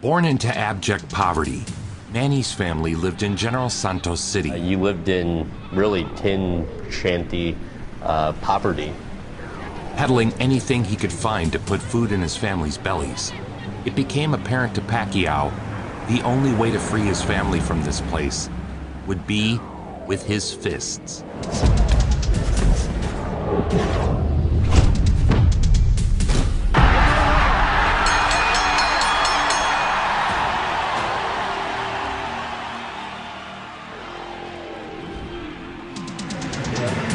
Born into abject poverty, Manny's family lived in General Santos City. You lived in really tin shanty poverty. Peddling anything he could find to put food in his family's bellies. It became apparent to Pacquiao the only way to free his family from this place would be with his fists.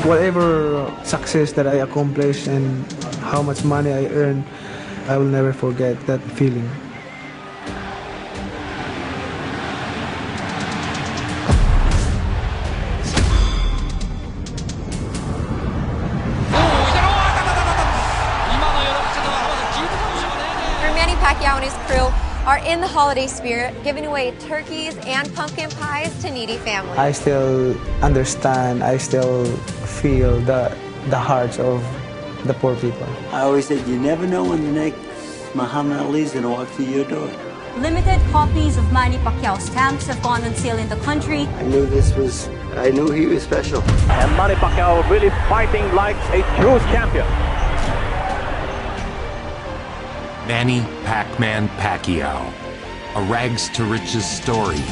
Whatever success that I accomplish and how much money I earn, I will never forget that feeling. Manny Pacquiao and his crew are in the holiday spirit, giving away turkeys and pumpkin pies to needy families. I still understand, I still feel the hearts of the poor people. I always said, you never know when the next Muhammad Ali is going to walk through your door. Limited copies of Manny Pacquiao stamps have gone on sale in the country. I knew he was special. And Manny Pacquiao really fighting like a true champion. Manny Pac-Man Pacquiao, a rags to riches story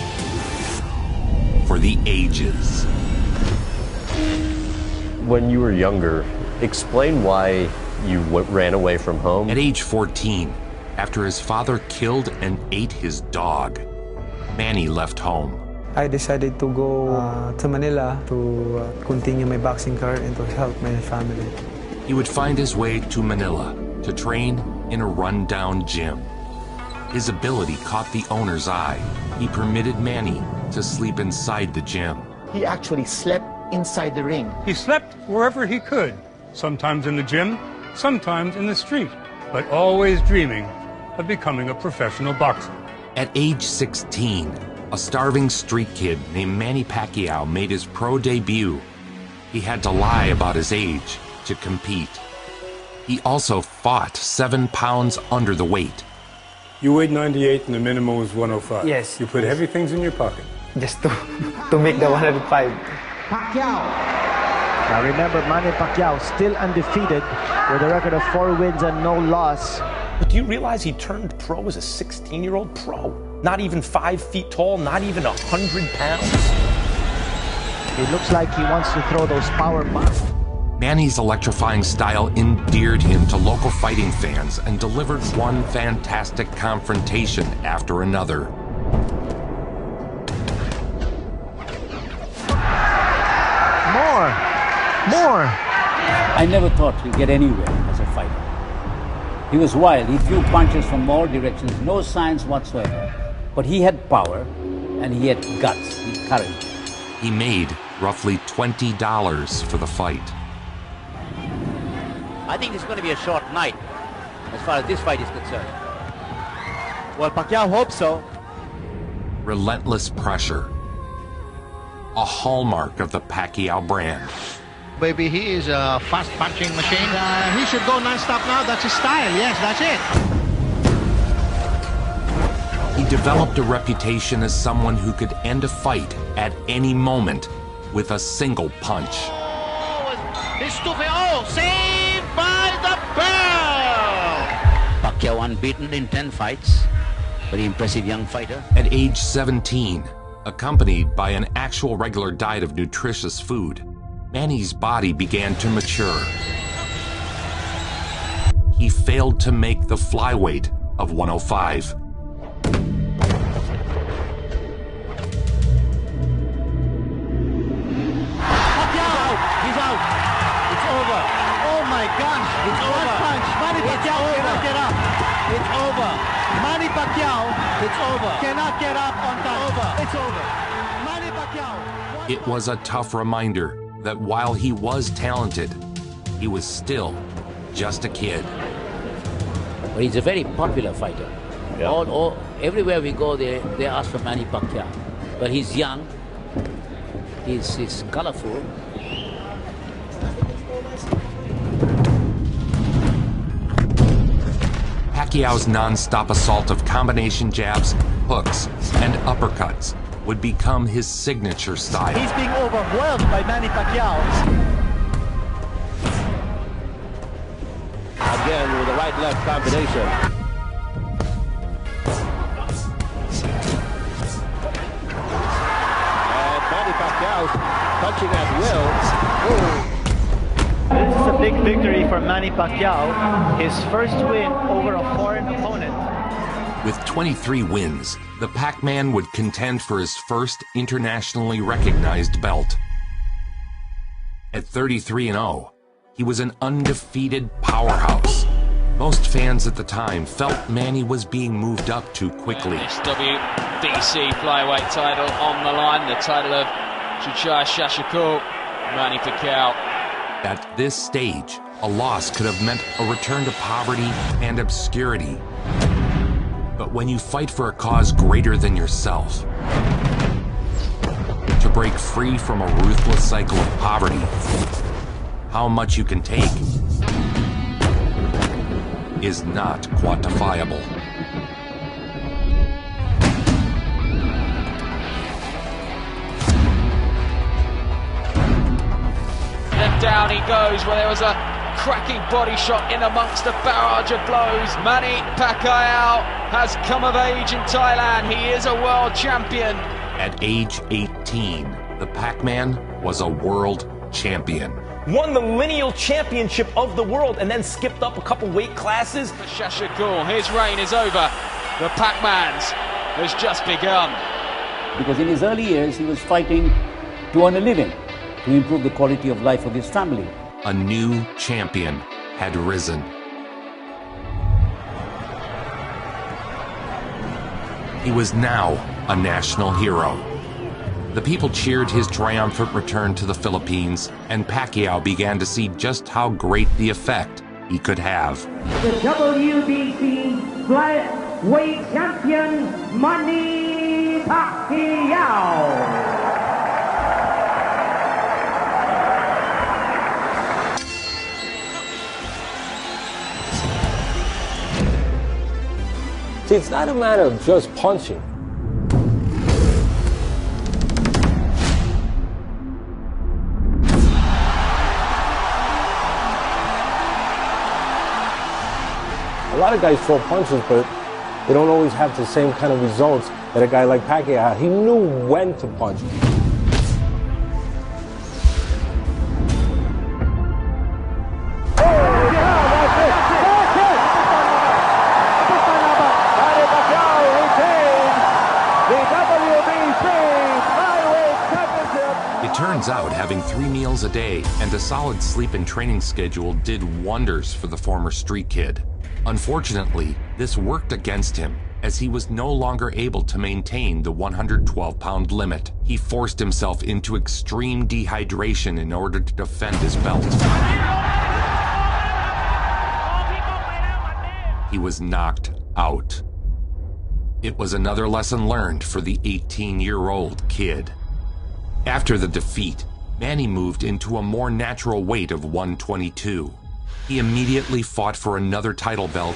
for the ages. When you were younger, explain why you ran away from home. At age 14, after his father killed and ate his dog, Manny left home. I decided to go to Manila to continue my boxing career and to help my family. He would find his way to Manila to train in a run-down gym. His ability caught the owner's eye. He permitted Manny to sleep inside the gym. He actually slept inside the ring. He slept wherever he could, sometimes in the gym, sometimes in the street, but always dreaming of becoming a professional boxer. At age 16, a starving street kid named Manny Pacquiao made his pro debut. He had to lie about his age to compete. He also fought 7 pounds under the weight. You weighed 98 and the minimum was 105. Yes. You put heavy things in your pocket. Just to make the 105. Pacquiao. Now remember, Manny Pacquiao still undefeated with a record of 4 wins and no loss. But do you realize he turned pro as a 16-year-old pro? Not even 5 feet tall, not even 100 pounds. It looks like he wants to throw those power bombs. Manny's electrifying style endeared him to local fighting fans and delivered one fantastic confrontation after another. More! I never thought he'd get anywhere as a fighter. He was wild. He threw punches from all directions, no signs whatsoever. But he had power, and he had guts, he had courage. He made roughly $20 for the fight. I think it's going to be a short night, as far as this fight is concerned. Well, Pacquiao hopes so. Relentless pressure. A hallmark of the Pacquiao brand. Baby, he is a fast punching machine. He should go non-stop now. That's his style. Yes, that's it. He developed a reputation as someone who could end a fight at any moment with a single punch. Oh, saved by the bell! Pacquiao unbeaten in 10 fights. Very impressive young fighter. At age 17, accompanied by an actual regular diet of nutritious food, Manny's body began to mature. He failed to make the flyweight of 105. He's out. It's over. Oh my gosh. It's over. Punch. Manny Pacquiao cannot get up. It's over. Manny Pacquiao. It's over. Cannot get up on time. It's over. Manny Pacquiao. It was a tough reminder that while he was talented, he was still just a kid. But he's a very popular fighter. Yeah. Everywhere we go, they ask for Manny Pacquiao. But he's young. He's colorful. Pacquiao's non-stop assault of combination jabs, hooks, and uppercuts would become his signature style. He's being overwhelmed by Manny Pacquiao. Again with a right-left combination. And Manny Pacquiao punching at will. Ooh. This is a big victory for Manny Pacquiao, his first win over a foreign opponent. With 23 wins, the Pac-Man would contend for his first internationally recognized belt. At 33-0, he was an undefeated powerhouse. Most fans at the time felt Manny was being moved up too quickly. This WBC flyweight title on the line, the title of Chuchai Shashikul, Manny Pacquiao. At this stage, a loss could have meant a return to poverty and obscurity. But when you fight for a cause greater than yourself, to break free from a ruthless cycle of poverty, how much you can take is not quantifiable. And down he goes, where there was a cracking body shot in amongst a barrage of blows. Manny Pacquiao has come of age in Thailand. He is a world champion. At age 18, the Pac-Man was a world champion. Won the lineal championship of the world and then skipped up a couple weight classes. For Shashikul, his reign is over. The Pac-Man's has just begun. Because in his early years, he was fighting to earn a living, to improve the quality of life of his family. A new champion had risen. He was now a national hero. The people cheered his triumphant return to the Philippines, and Pacquiao began to see just how great the effect he could have. The WBC flyweight champion, Manny Pacquiao. See, it's not a matter of just punching. A lot of guys throw punches, but they don't always have the same kind of results that a guy like Pacquiao had. He knew when to punch. Turns out having 3 meals a day and a solid sleep and training schedule did wonders for the former street kid. Unfortunately, this worked against him, as he was no longer able to maintain the 112-pound limit. He forced himself into extreme dehydration in order to defend his belt. He was knocked out. It was another lesson learned for the 18-year-old kid. After the defeat, Manny moved into a more natural weight of 122. He immediately fought for another title belt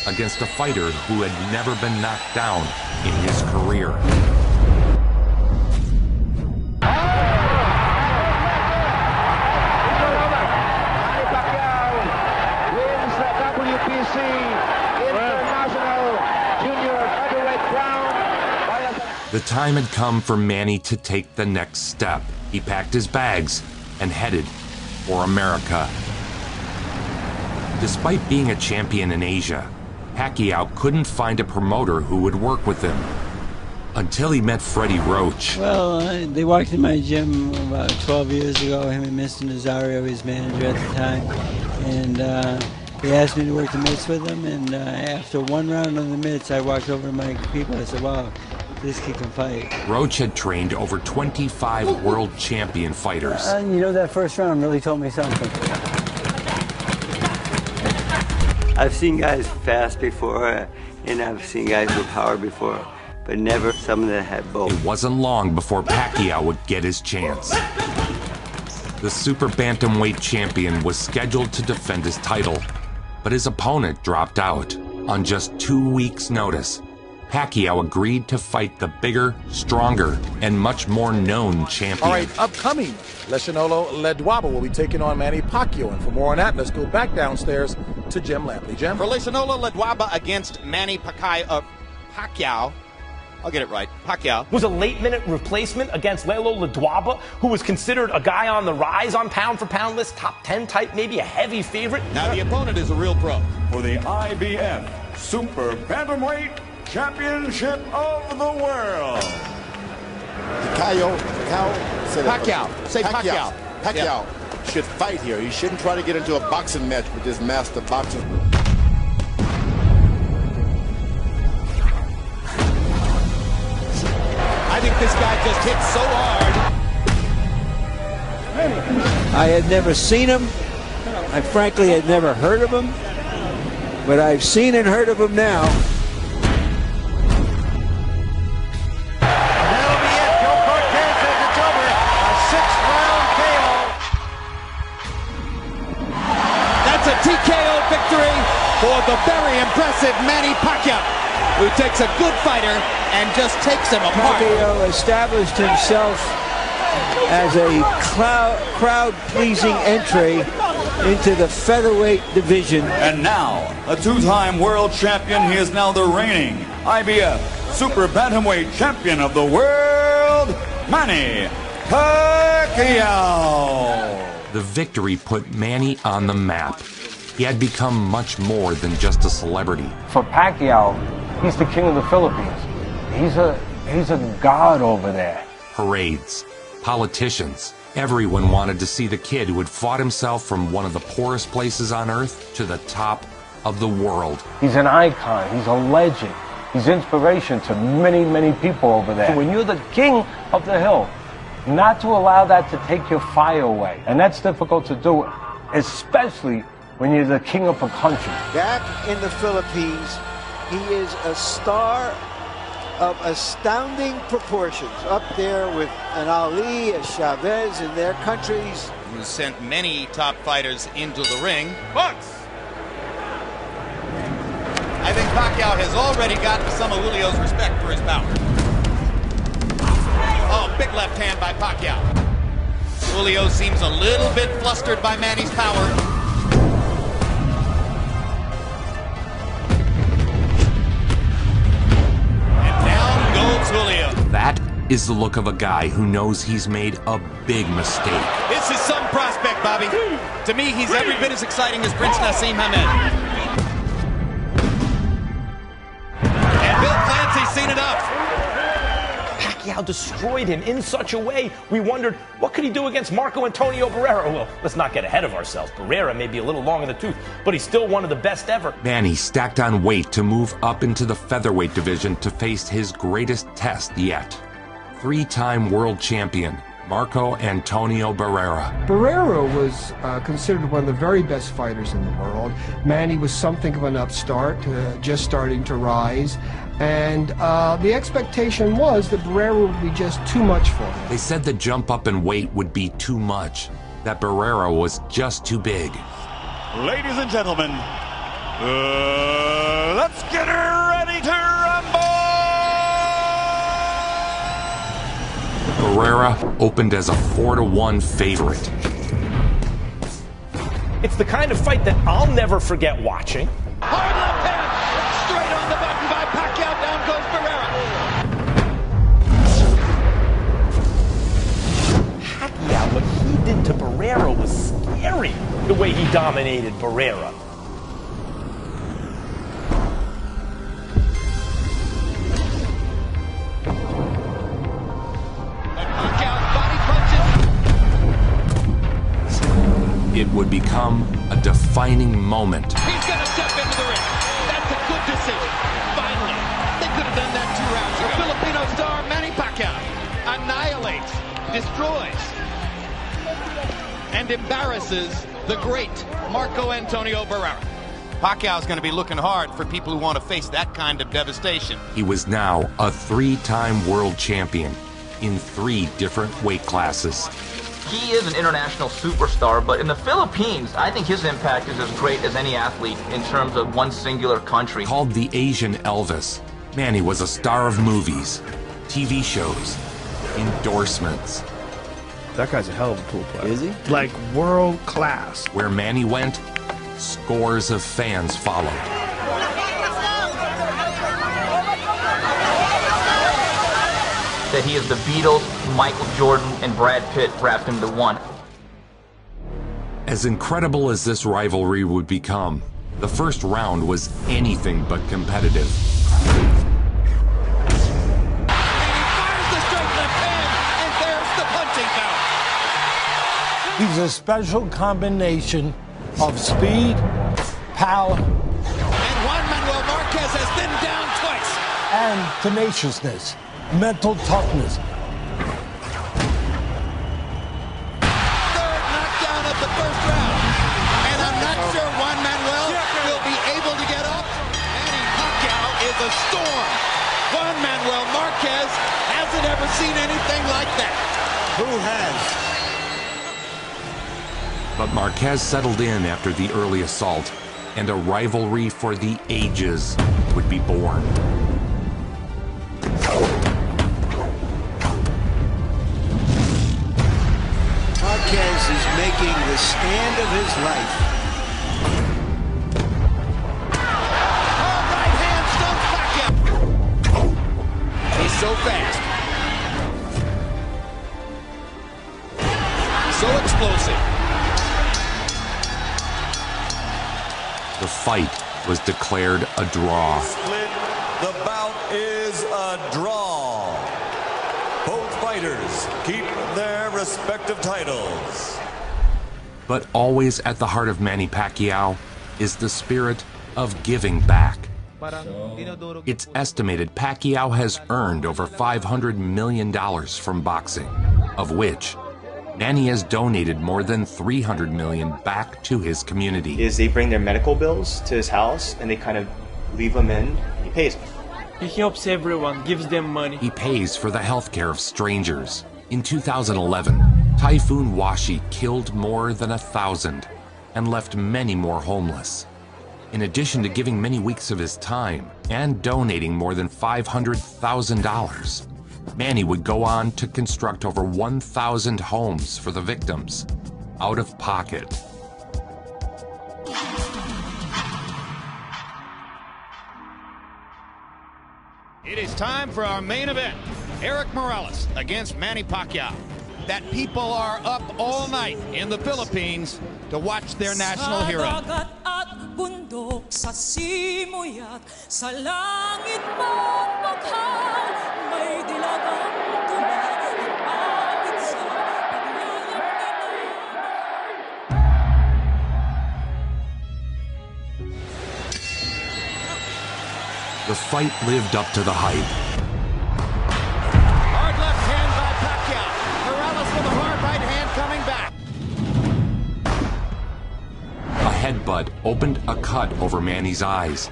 against a fighter who had never been knocked down in his career. Manny Pacquiao wins the WBC International Junior Heavyweight crown. The time had come for Manny to take the next step. He packed his bags and headed for America. Despite being a champion in Asia, Pacquiao couldn't find a promoter who would work with him. Until he met Freddie Roach. Well, they walked in my gym about 12 years ago, him and Mr. Nazario, his manager at the time. And he asked me to work the mitts with him, and after one round on the mitts, I walked over to my people. I said, wow, this kid can fight. Roach had trained over 25 world champion fighters. You know, that first round really told me something. I've seen guys fast before, and I've seen guys with power before, but never someone that had both. It wasn't long before Pacquiao would get his chance. The super bantamweight champion was scheduled to defend his title, but his opponent dropped out. On just 2 weeks' notice, Pacquiao agreed to fight the bigger, stronger, and much more known champion. All right, upcoming, Lesinolo Ledwaba will be taking on Manny Pacquiao. And for more on that, let's go back downstairs to Jim Lampley. Jim? For Lesinolo Ledwaba against Manny Pacquiao, I'll get it right, Pacquiao was a late-minute replacement against Lelo Ledwaba, who was considered a guy on the rise on pound-for-pound list, top 10 type, maybe a heavy favorite. Now the opponent is a real pro. For the IBF Super Bantamweight Championship of the World. Pacquiao should fight here. He shouldn't try to get into a boxing match with this master boxer. I think this guy just hit so hard. I had never seen him. I frankly had never heard of him. But I've seen and heard of him now. That'll be it. Joe Cortez says it's over. A 6th-round KO. That's a TKO victory for the very impressive Manny Pacquiao, who takes a good fighter and just takes him apart. Pacquiao established himself as a crowd-pleasing entry into the featherweight division. And now, a two-time world champion, he is now the reigning IBF Super Bantamweight Champion of the World, Manny Pacquiao. The victory put Manny on the map. He had become much more than just a celebrity. For Pacquiao, he's the king of the Philippines. He's a god over there. Parades, politicians, everyone wanted to see the kid who had fought himself from one of the poorest places on earth to the top of the world. He's an icon. He's a legend. He's inspiration to many, many people over there. When you're the king of the hill, not to allow that to take your fire away. And that's difficult to do, especially when you're the king of a country. Back in the Philippines, he is a star of astounding proportions, up there with an Ali, a Chavez in their countries. Who sent many top fighters into the ring. Box! I think Pacquiao has already gotten some of Julio's respect for his power. Oh, big left hand by Pacquiao. Julio seems a little bit flustered by Manny's power. Julio. That is the look of a guy who knows he's made a big mistake. This is some prospect, Bobby. To me, he's every bit as exciting as Prince Nassim Hamed. And Bill Clancy's seen enough. Pacquiao destroyed him in such a way, we wondered, what could he do against Marco Antonio Barrera? Well, let's not get ahead of ourselves. Barrera may be a little long in the tooth, but he's still one of the best ever. Manny stacked on weight to move up into the featherweight division to face his greatest test yet. 3-time world champion, Marco Antonio Barrera. Barrera was considered one of the very best fighters in the world. Manny was something of an upstart, just starting to rise. And the expectation was that Barrera would be just too much for him. They said the jump up in weight would be too much, that Barrera was just too big. Ladies and gentlemen, let's get ready to rumble! Barrera opened as a 4-1 favorite. It's the kind of fight that I'll never forget watching. Hard left hand, straight on the button by Pacquiao. Down goes Barrera. Pacquiao, what he did to Barrera was scary, the way he dominated Barrera. It would become a defining moment. He's going to step into the ring. That's a good decision. Finally, they could have done that 2 rounds ago. The Filipino star Manny Pacquiao annihilates, destroys, and embarrasses the great Marco Antonio Barrera. Pacquiao's going to be looking hard for people who want to face that kind of devastation. He was now a 3-time world champion in 3 different weight classes. he is an international superstar, but in the Philippines, I think his impact is as great as any athlete in terms of one singular country. Called the Asian Elvis, Manny was a star of movies, TV shows, endorsements. That guy's a hell of a pool player. Is he? Like world class. Where Manny went, scores of fans followed. That he is the Beatles, Michael Jordan, and Brad Pitt wrapped into one. As incredible as this rivalry would become, the first round was anything but competitive. He's a special combination of speed, power, And Juan Manuel Marquez has been down twice. and tenaciousness, mental toughness. Third knockdown of the first round. And I'm not sure Juan Manuel will be able to get up. Manny Pacquiao is a storm. Juan Manuel Marquez hasn't ever seen anything like that. Who has? But Marquez settled in after the early assault, and a rivalry for the ages would be born. Marquez is making the stand of his life. Right hand stumps Pacquiao. He's so fast. So explosive. The fight was declared a draw. Split. The bout is a draw. Both fighters keep their respective titles. But always at the heart of Manny Pacquiao is the spirit of giving back. It's estimated Pacquiao has earned over $500 million from boxing, of which Manny has donated more than $300 million back to his community. Is they bring their medical bills to his house and they kind of leave them in. He pays them. He helps everyone, gives them money. He pays for the health care of strangers. In 2011, Typhoon Washi killed more than 1,000 and left many more homeless. In addition to giving many weeks of his time and donating more than $500,000, Manny would go on to construct over 1,000 homes for the victims, out of pocket. It is time for our main event. Eric Morales against Manny Pacquiao. That people are up all night in the Philippines to watch their national hero. Sa simuyat, sa langit mong baghang, may dilagang tulad ng awit sa The fight lived up to the hype. Hard left hand by Pacquiao. Morales with a hard right hand coming back. A headbutt opened a cut over Manny's eyes.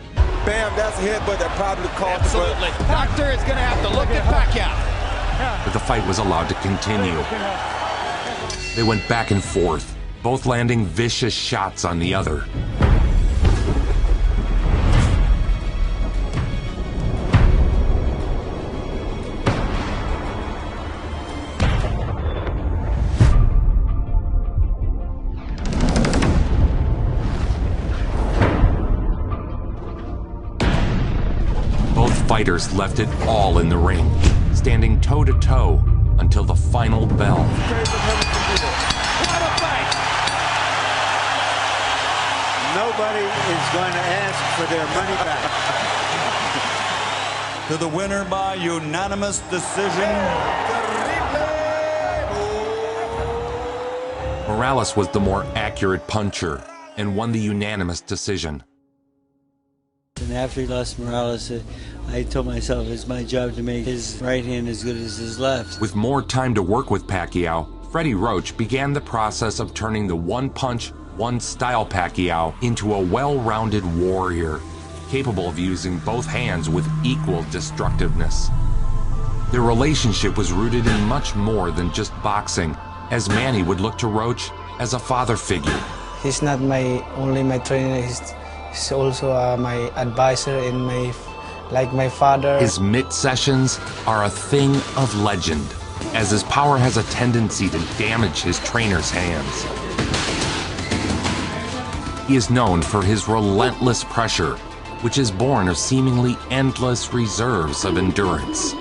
Bam, that's a headbutt that probably cost. Absolutely. Doctor is going to have to look at Pacquiao. But the fight was allowed to continue. They went back and forth, both landing vicious shots on the other. Fighters left it all in the ring, standing toe-to-toe until the final bell. What a fight! Nobody is going to ask for their money back. To the winner by unanimous decision. Morales was the more accurate puncher and won the unanimous decision. And after he lost Morales, I told myself it's my job to make his right hand as good as his left. With more time to work with Pacquiao, Freddie Roach began the process of turning the one-punch, one-style Pacquiao into a well-rounded warrior, capable of using both hands with equal destructiveness. Their relationship was rooted in much more than just boxing. as Manny would look to Roach as a father figure. He's not only my trainer, he's also my advisor and my father. His mitt sessions are a thing of legend, as his power has a tendency to damage his trainer's hands. He is known for his relentless pressure, which is born of seemingly endless reserves of endurance.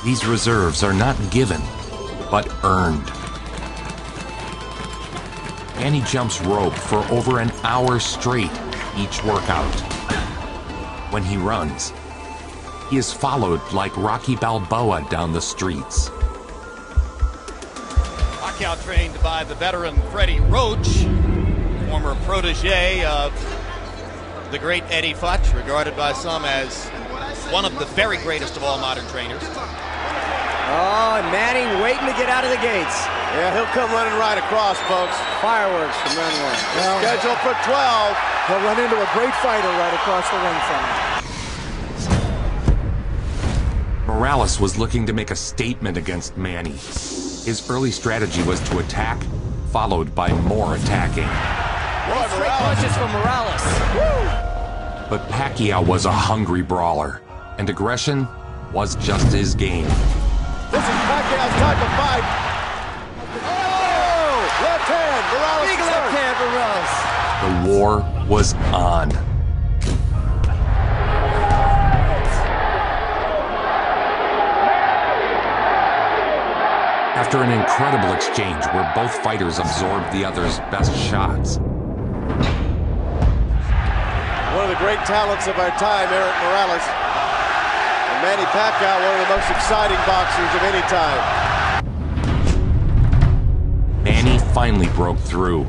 These reserves are not given, but earned. Manny jumps rope for over an hour straight each workout. When he runs, he is followed like Rocky Balboa down the streets. Pacquiao trained by the veteran Freddie Roach, former protege of the great Eddie Futch, regarded by some as one of the very greatest of all modern trainers. Oh, and Manny waiting to get out of the gates. Yeah, he'll come running right across, folks. Fireworks from round one. Well, scheduled for 12. He'll run into a great fighter right across the ring from him. Morales was looking to make a statement against Manny. His early strategy was to attack, followed by more attacking. Straight punches from Morales. Woo! But Pacquiao was a hungry brawler, and aggression was just his game. This is Pacquiao's time to fight. Oh! Left hand, Morales. Big left hand, Morales. The war was on. After an incredible exchange where both fighters absorbed the other's best shots. One of the great talents of our time, Eric Morales. And Manny Pacquiao, one of the most exciting boxers of any time. Manny finally broke through.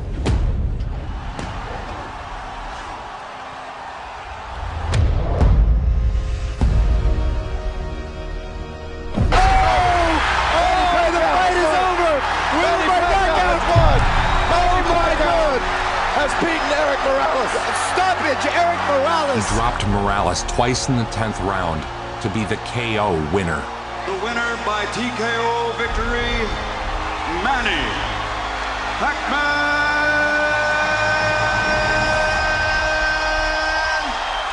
Has beaten Eric Morales. Stoppage, Eric Morales. He dropped Morales twice in the 10th round to be the KO winner. The winner by TKO victory, Manny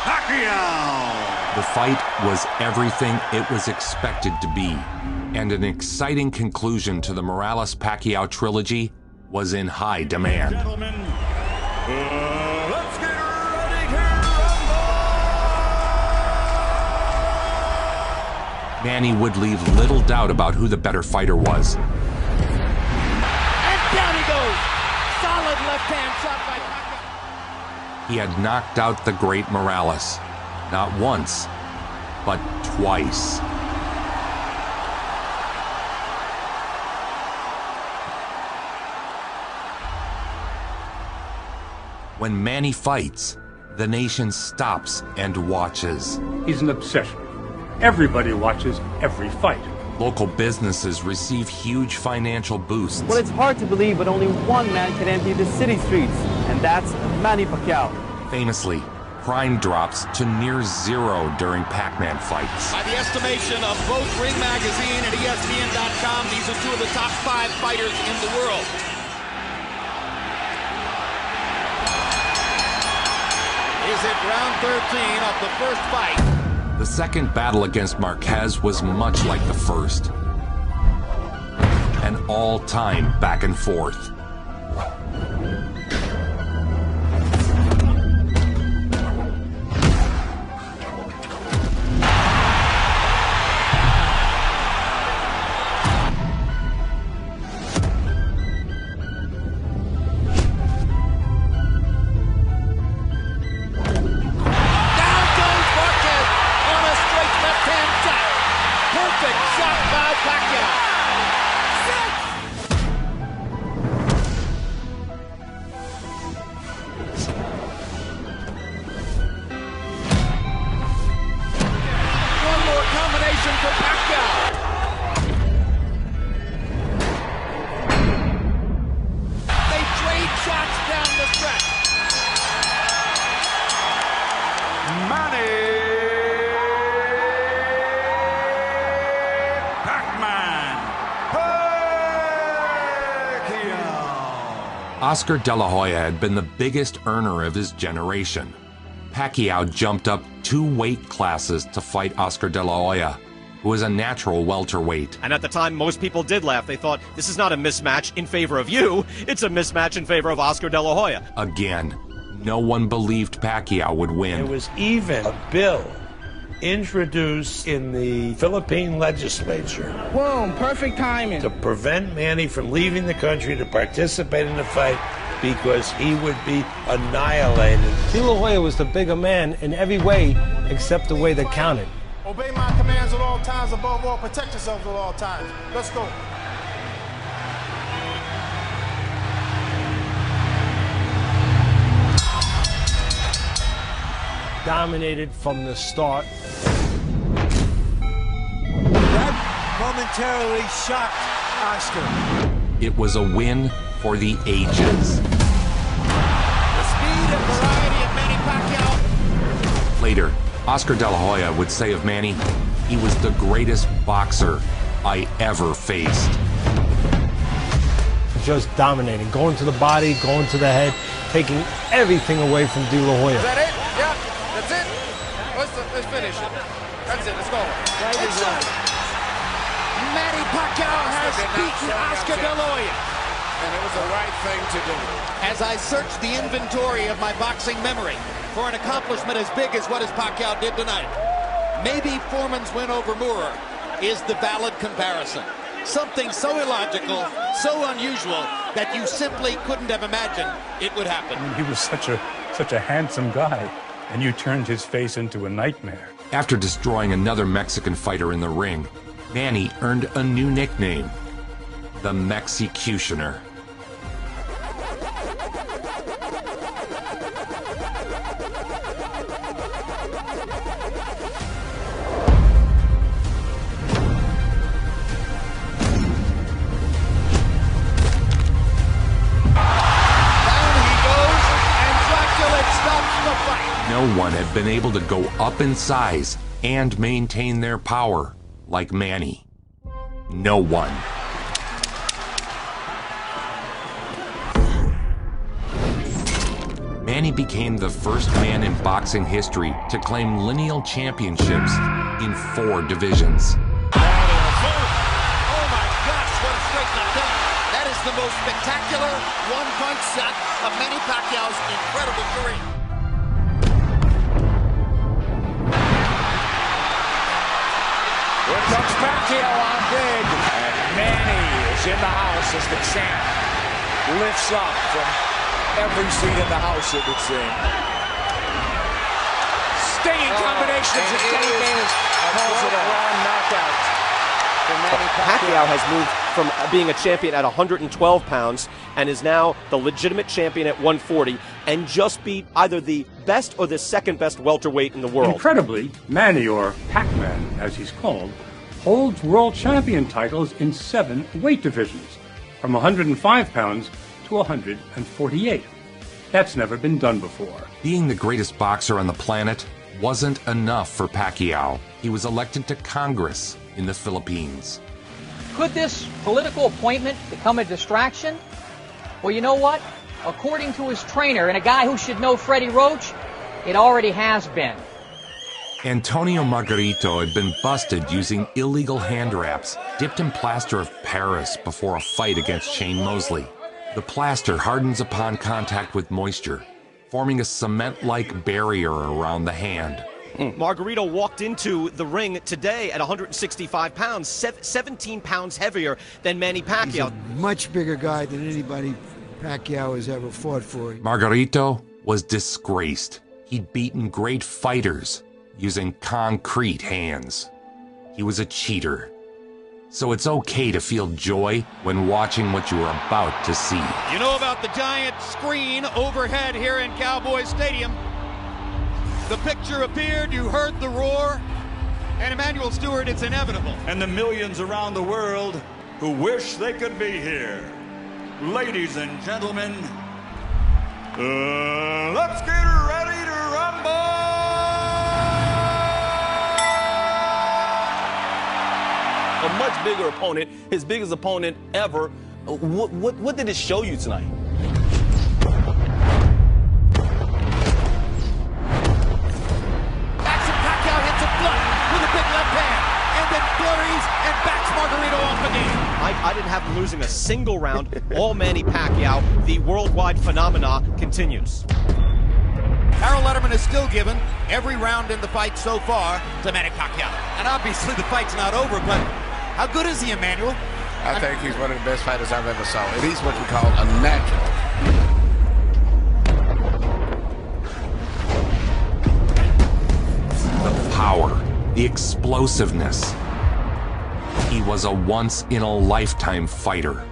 Pacquiao. The fight was everything it was expected to be, and an exciting conclusion to the Morales-Pacquiao trilogy was in high demand. Gentlemen, let's get ready to rumble! Manny would leave little doubt about who the better fighter was. And down he goes. Solid left hand shot by Pacquiao. He had knocked out the great Morales, not once, but twice. When Manny fights, the nation stops and watches. He's an obsession. Everybody watches every fight. Local businesses receive huge financial boosts. Well, it's hard to believe, but only one man can empty the city streets, and that's Manny Pacquiao. Famously, crime drops to near zero during Pac-Man fights. By the estimation of both Ring Magazine and ESPN.com, these are two of the top 5 fighters in the world. Is it round 13 of the first fight? The second battle against Marquez was much like the first. An all-time back and forth. Oscar De La Hoya had been the biggest earner of his generation. Pacquiao jumped up 2 weight classes to fight Oscar De La Hoya, who was a natural welterweight. And at the time, most people did laugh. They thought, this is not a mismatch in favor of you, it's a mismatch in favor of Oscar De La Hoya. Again, no one believed Pacquiao would win. There was even a bill introduced in the Philippine legislature. Boom, perfect timing. To prevent Manny from leaving the country to participate in the fight because he would be annihilated. De La Hoya was the bigger man in every way except the way that counted. Obey my commands at all times, above all, protect yourselves at all times. Let's go. Dominated from the start. That momentarily shocked Oscar. It was a win for the ages. The speed and variety of Manny Pacquiao. Later, Oscar De La Hoya would say of Manny, he was the greatest boxer I ever faced. Just dominating, going to the body, going to the head, taking everything away from De La Hoya. Is that it? Yeah, that's it. Let's finish it. That's it, let's go. It's Manny Pacquiao has beaten Oscar De La Hoya. And it was the right thing to do. As I search the inventory of my boxing memory for an accomplishment as big as what Pacquiao did tonight, maybe Foreman's win over Moore is the valid comparison. Something so illogical, so unusual, that you simply couldn't have imagined it would happen. I mean, he was such a handsome guy, and you turned his face into a nightmare. After destroying another Mexican fighter in the ring, Manny earned a new nickname, the Mexicutioner. No one had been able to go up in size and maintain their power like Manny. No one. Manny became the first man in boxing history to claim lineal championships in 4 divisions. Oh my gosh, what a straight knockdown. That is the most spectacular one-punch shot of Manny Pacquiao's incredible career. Here comes Pacquiao on big. And Manny is in the house as the champ lifts up from every seat in the house, it would seem. Stinging combination of Kenny Davis calls it a round knockout. Pacquiao has moved from being a champion at 112 pounds and is now the legitimate champion at 140 and just beat either the best or the second best welterweight in the world. Incredibly, Manny, or Pac-Man as he's called, holds world champion titles in 7 weight divisions, from 105 pounds to 148. That's never been done before. Being the greatest boxer on the planet wasn't enough for Pacquiao. He was elected to Congress in the Philippines. Could this political appointment become a distraction? Well, you know what? According to his trainer, and a guy who should know Freddie Roach, it already has been. Antonio Margarito had been busted using illegal hand wraps dipped in plaster of Paris before a fight against Shane Mosley. The plaster hardens upon contact with moisture, forming a cement-like barrier around the hand. Margarito walked into the ring today at 165 pounds, 17 pounds heavier than Manny Pacquiao. He's a much bigger guy than anybody Pacquiao has ever fought for. Margarito was disgraced. He'd beaten great fighters using concrete hands. He was a cheater. So it's okay to feel joy when watching what you are about to see. You know about the giant screen overhead here in Cowboys Stadium. The picture appeared, you heard the roar, and Emmanuel Stewart, it's inevitable. And the millions around the world who wish they could be here. Ladies and gentlemen, let's get ready to rumble! A much bigger opponent, his biggest opponent ever. What did it show you tonight? calories, and backs Margarito off again. I didn't have him losing a single round. All Manny Pacquiao. The worldwide phenomena continues. Harold Letterman is still given every round in the fight so far to Manny Pacquiao. And obviously the fight's not over, but how good is he, Emmanuel? I think he's one of the best fighters I've ever saw. And he's what we call a natural. The power, the explosiveness. He was a once-in-a-lifetime fighter.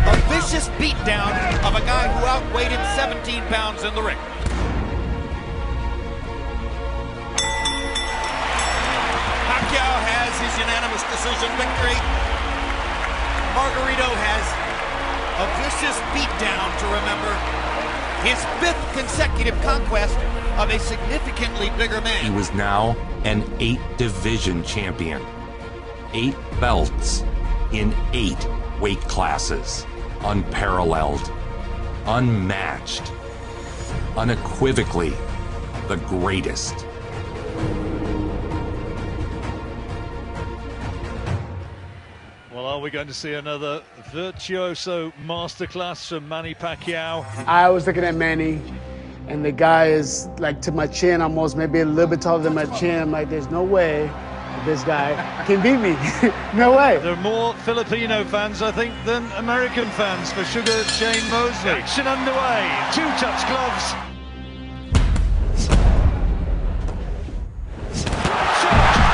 A vicious beatdown of a guy who outweighed him 17 pounds in the ring. Pacquiao has his unanimous decision victory. Margarito has a vicious beatdown to remember. His 5th consecutive conquest of a significantly bigger man. He was now an 8-division champion. 8 belts in 8 weight classes. Unparalleled, unmatched, unequivocally the greatest. Well, are we going to see another virtuoso masterclass from Manny Pacquiao? I was looking at Manny, and the guy is like to my chin almost, maybe a little bit taller than my chin. I'm like, there's no way this guy can beat me. No way. There are more Filipino fans, I think, than American fans for Sugar Shane Mosley. Action underway. 2-touch gloves.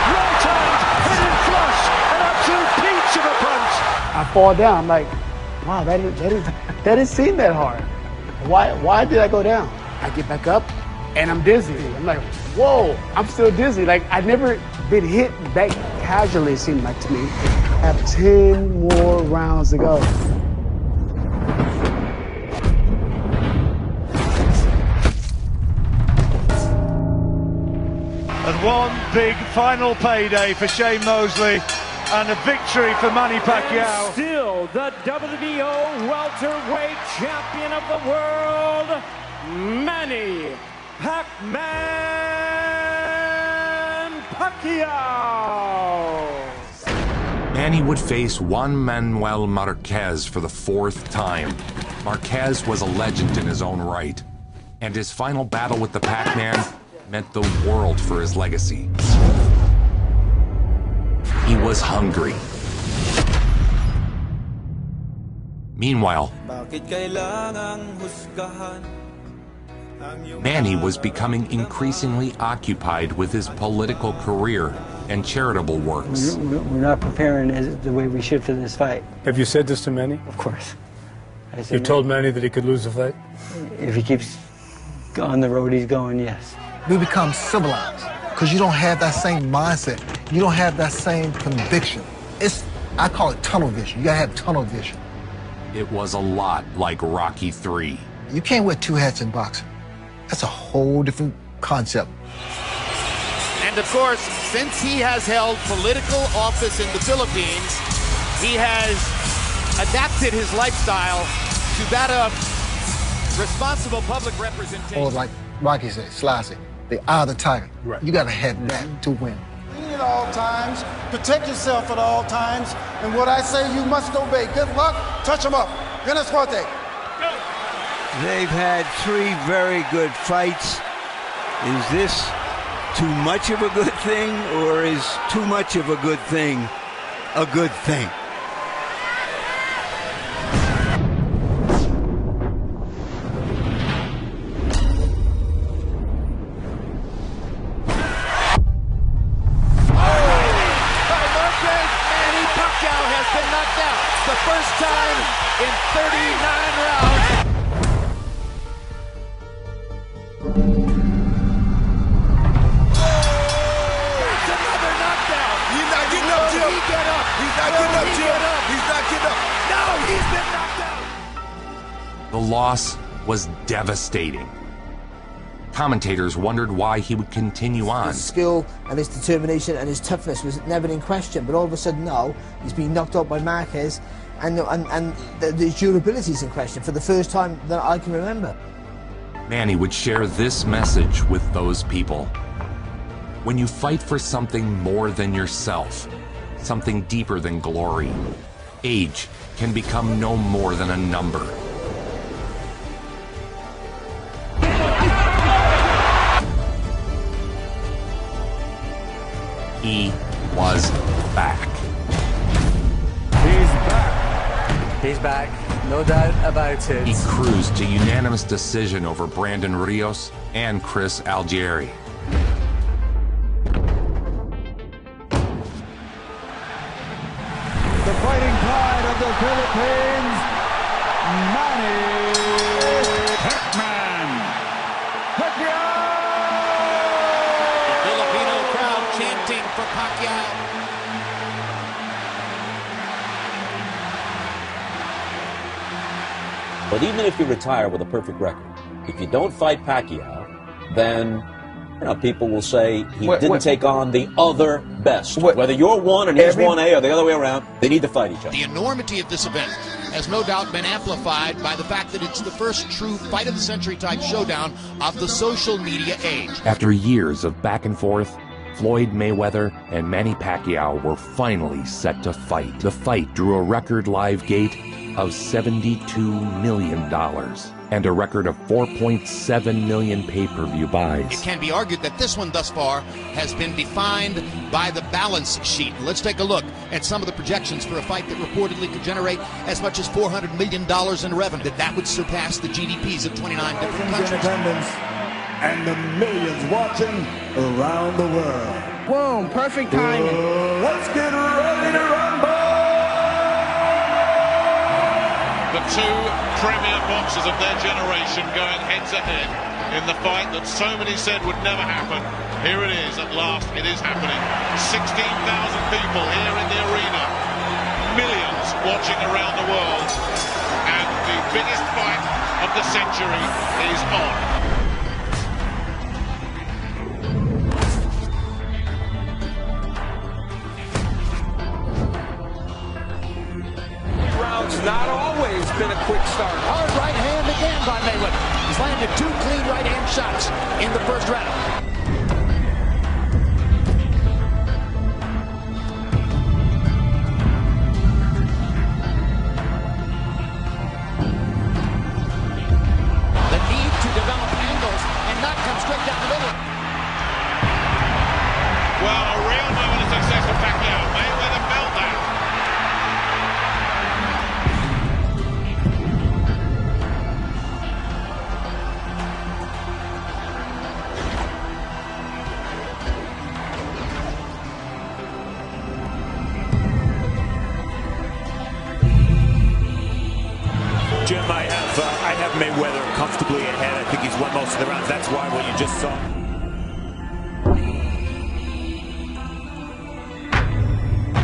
Right hand, hidden flush, an absolute peach of a punch. I fall down. I'm like, wow, that didn't seem that hard. Why did I go down? I get back up, and I'm dizzy. I'm like, whoa, I'm still dizzy. Like, I'd never been hit that casually, it seemed like to me. I have 10 more rounds to go. And one big final payday for Shane Mosley and a victory for Manny Pacquiao. And still the WBO welterweight champion of the world, Manny Pacquiao. Manny would face Juan Manuel Marquez for the 4th time. Marquez was a legend in his own right, and his final battle with the Pac-Man meant the world for his legacy. He was hungry. Meanwhile, Manny was becoming increasingly occupied with his political career and charitable works. We're not preparing the way we should for this fight. Have you said this to Manny? Of course. You told Manny that he could lose the fight? If he keeps on the road he's going, yes. We become civilized because you don't have that same mindset. You don't have that same conviction. I call it tunnel vision. You gotta have tunnel vision. It was a lot like Rocky III. You can't wear 2 hats in boxing. That's a whole different concept. And of course, since he has held political office in the Philippines, he has adapted his lifestyle to that of responsible public representation. Or like Rocky said, Slicey, the eye of the tiger. Right. You gotta have that to win. At all times, protect yourself at all times, and what I say you must obey. Good luck, touch them up. Buena suerte. They've had 3 very good fights. Is this too much of a good thing, or is too much of a good thing a good thing? The first time in 39 rounds. That's another knockdown. He's not getting up, Jim. He get up. He's not getting up, Jim. He's not getting up. No, he's been knocked out. The loss was devastating. Commentators wondered why he would continue on. His skill and his determination and his toughness was never in question, but all of a sudden now he's been knocked out by Marquez, and the durability is in question for the first time that I can remember. Manny would share this message with those people. When you fight for something more than yourself, something deeper than glory, age can become no more than a number. He was back. He's back. He's back, no doubt about it. He cruised to unanimous decision over Brandon Rios and Chris Algieri. The fighting pride of the Philippines, Manny Pacquiao! The Filipino crowd chanting for Pacquiao. But even if you retire with a perfect record, if you don't fight Pacquiao, then people will say he didn't take on the other best. Whether you're 1 and he's 1A or the other way around, they need to fight each other. The enormity of this event has no doubt been amplified by the fact that it's the first true fight of the century type showdown of the social media age. After years of back and forth, Floyd Mayweather and Manny Pacquiao were finally set to fight. The fight drew a record live gate of $72 million and a record of 4.7 million pay-per-view buys. It can be argued that this one thus far has been defined by the balance sheet. Let's take a look at some of the projections for a fight that reportedly could generate as much as $400 million in revenue. That would surpass the GDPs of 29 different countries. In attendance and the millions watching around the world. Boom, perfect timing. Let's get ready to rumble! The two premier boxers of their generation going head-to-head in the fight that so many said would never happen. Here it is, at last, it is happening. 16,000 people here in the arena. Millions watching around the world. And the biggest fight of the century is on. Not always been a quick start. Hard right hand again by Mayweather. He's landed 2 clean right hand shots in the first round. The need to develop angles and not come straight down the middle. Well, a real moment of success for Pacquiao. Mayweather felt that. Jim, I have Mayweather comfortably ahead. I think he's won most of the rounds. That's why what you just saw.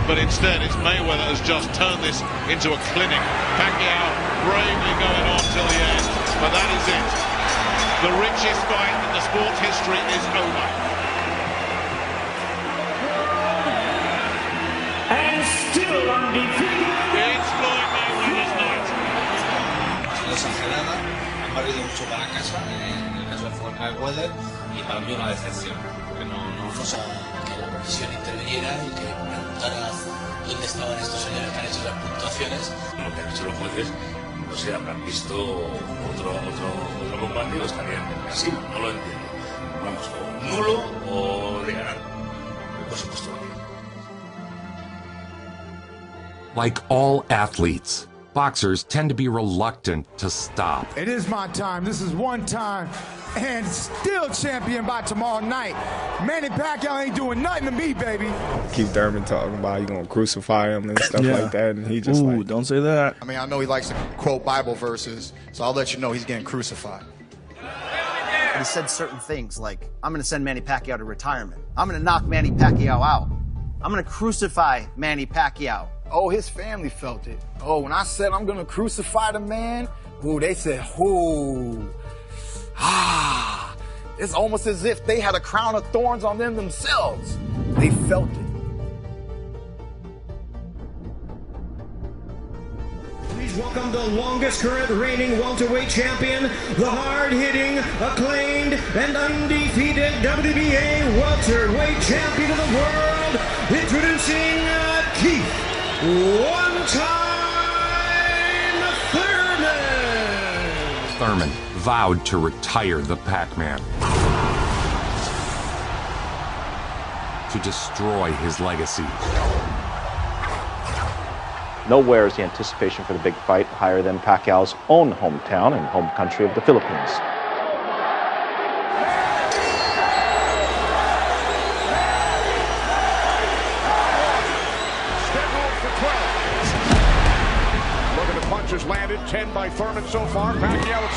But instead, it's Mayweather has just turned this into a clinic. Pacquiao bravely going on till the end. But that is it. The richest fight in the sport's history is over. And still undefeated. It's Floyd Mayweather's night. Exagerada, han valido mucho para casa, en el caso de Floyd Mayweather, y para mí una decepción, porque no fue que la comisión interviniera y que preguntara dónde estaban estos señores que han hecho las puntuaciones. Lo que han hecho los jueces, no sé, habrán visto otro combate o estarían en el casino, no lo entiendo. Vamos, o nulo o de ganar, por supuesto. Like all athletes, boxers tend to be reluctant to stop. It is my time. This is one time. And still champion by tomorrow night. Manny Pacquiao ain't doing nothing to me, baby. Keith Thurman talking about you gonna crucify him and stuff like that, and he just don't say that. I mean, I know he likes to quote Bible verses, so I'll let you know he's getting crucified. He said certain things like, I'm gonna send Manny Pacquiao to retirement. I'm gonna knock Manny Pacquiao out. I'm gonna crucify Manny Pacquiao. Oh, his family felt it. Oh, when I said I'm gonna crucify the man, ooh, they said, ooh, it's almost as if they had a crown of thorns on them themselves. They felt it. Please welcome the longest current reigning welterweight champion, the hard-hitting, acclaimed and undefeated WBA welterweight champion of the world, introducing Keith One-Time Thurman. Thurman vowed to retire the Pac-Man, to destroy his legacy. Nowhere is the anticipation for the big fight higher than Pacquiao's own hometown and home country of the Philippines. Scheduled for 12. Look at the punches landed. 10 by Thurman so far. Pacquiao at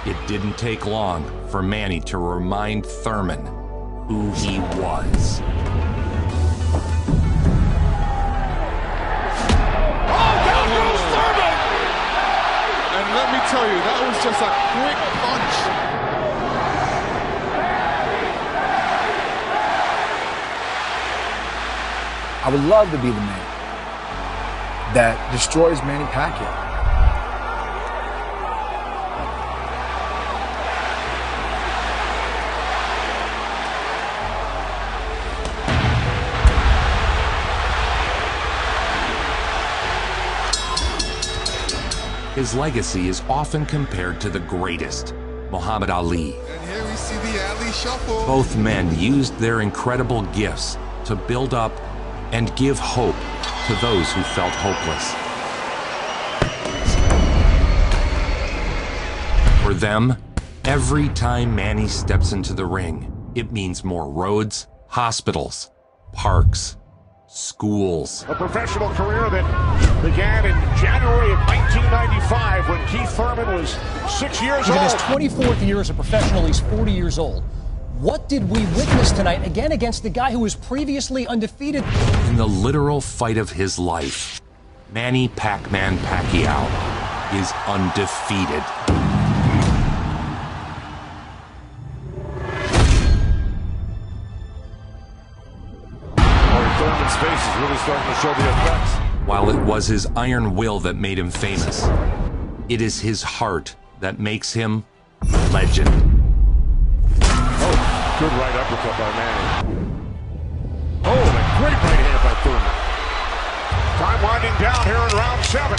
6. It didn't take long for Manny to remind Thurman who he was. And let me tell you, that was just a quick punch. I would love to be the man that destroys Manny Pacquiao. His legacy is often compared to the greatest, Muhammad Ali. And here we see the Ali shuffle. Both men used their incredible gifts to build up and give hope to those who felt hopeless. For them, every time Manny steps into the ring, it means more roads, hospitals, parks, schools. A professional career that began in January of 1995 when Keith Thurman was 6 years He's old. in his 24th year as a professional. He's 40 years old. What did we witness tonight, again against the guy who was previously undefeated? In the literal fight of his life, Manny Pac-Man Pacquiao is undefeated. Thurman's face is really starting to show the effects. While it was his iron will that made him famous, it is his heart that makes him legend. Oh, good right uppercut by Manny. Oh, and a great right hand by Thurman. Time winding down here in round 7.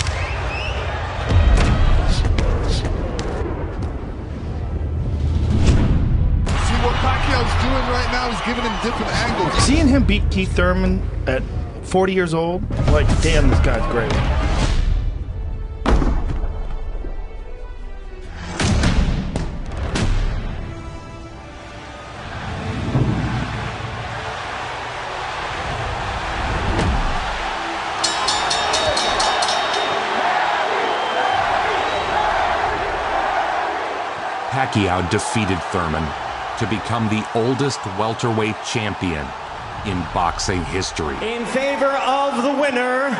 See what Pacquiao's doing right now is giving him different angles. Seeing him beat Keith Thurman at 40 years old, like, damn, this guy's great. Pacquiao defeated Thurman to become the oldest welterweight champion in boxing history. In favor of the winner,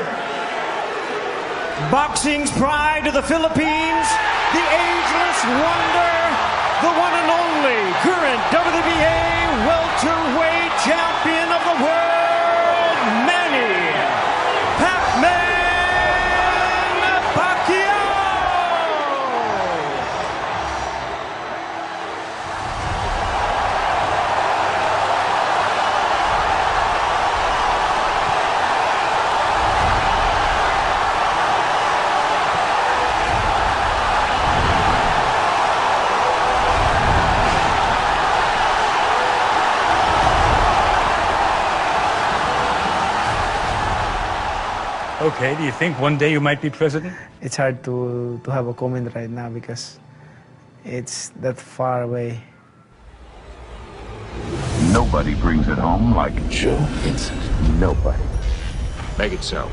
boxing's pride of the Philippines, the ageless wonder, the one and only current WBA welterweight champion of the world, Manny Pac-Man Pacquiao! Okay, do you think one day you might be president? It's hard to have a comment right now because it's that far away. Nobody brings it home like Joe Vincent. Nobody. Make it so.